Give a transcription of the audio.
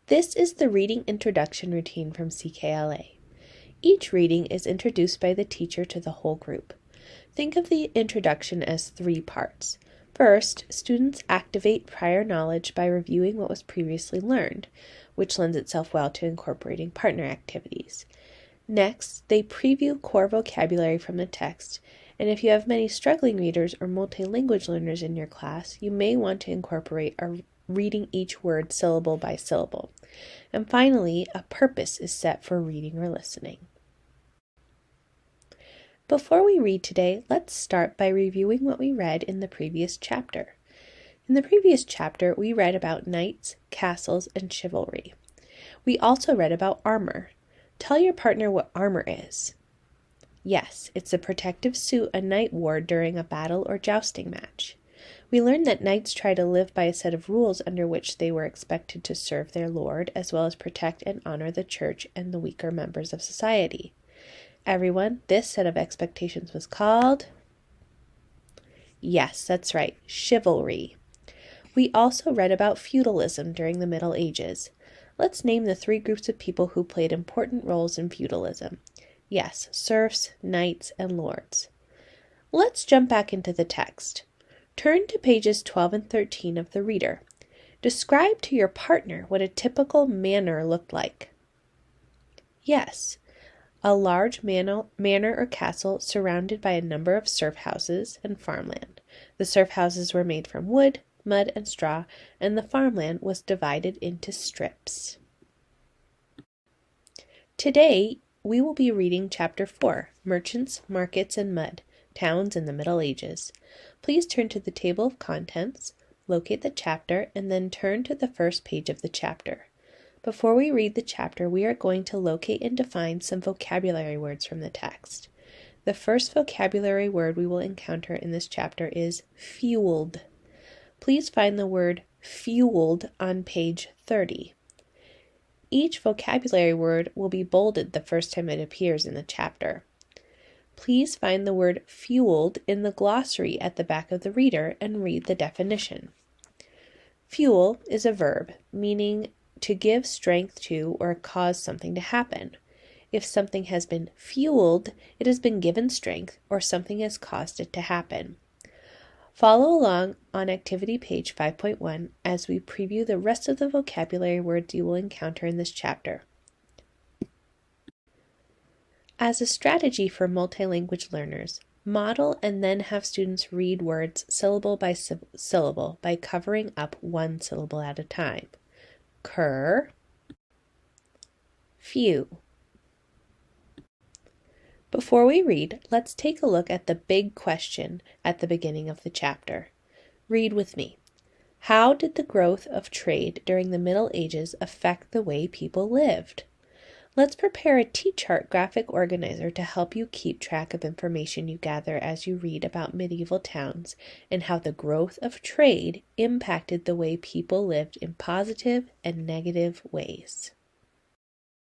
This is the reading introduction routine from CKLA. Each reading is introduced by the teacher to the whole group. Think of the introduction as 3 parts. First, students activate prior knowledge by reviewing what was previously learned, which lends itself well to incorporating partner activities. Next, they preview core vocabulary from the text, and if you have many struggling readers or multilingual learners in your class, you may want to incorporate a reading each word syllable by syllable. And finally, a purpose is set for reading or listening. Before we read today, let's start by reviewing what we read in the previous chapter. In the previous chapter, we read about knights, castles, and chivalry. We also read about armor. Tell your partner what armor is. Yes, it's a protective suit a knight wore during a battle or jousting match. We learned that knights try to live by a set of rules under which they were expected to serve their lord, as well as protect and honor the church and the weaker members of society. Everyone, this set of expectations was called... Yes, that's right, chivalry. We also read about feudalism during the Middle Ages. Let's name the 3 groups of people who played important roles in feudalism. Yes, serfs, knights, and lords. Let's jump back into the text. Turn to pages 12 and 13 of the reader. Describe to your partner what a typical manor looked like. Yes, a large manor or castle surrounded by a number of serf houses and farmland. The serf houses were made from wood, mud, and straw, and the farmland was divided into strips. Today, we will be reading Chapter 4, Merchants, Markets, and Mud, Towns in the Middle Ages. Please turn to the table of contents, locate the chapter, and then turn to the first page of the chapter. Before we read the chapter, we are going to locate and define some vocabulary words from the text. The first vocabulary word we will encounter in this chapter is fueled. Please find the word fueled on page 30. Each vocabulary word will be bolded the first time it appears in the chapter. Please find the word fueled in the glossary at the back of the reader and read the definition. Fuel is a verb, meaning to give strength to or cause something to happen. If something has been fueled, it has been given strength or something has caused it to happen. Follow along on activity page 5.1 as we preview the rest of the vocabulary words you will encounter in this chapter. As a strategy for multilingual learners, model and then have students read words syllable by syllable by covering up 1 syllable at a time. Cur, few. Before we read, let's take a look at the big question at the beginning of the chapter. Read with me. How did the growth of trade during the Middle Ages affect the way people lived? Let's prepare a T-chart graphic organizer to help you keep track of information you gather as you read about medieval towns and how the growth of trade impacted the way people lived in positive and negative ways.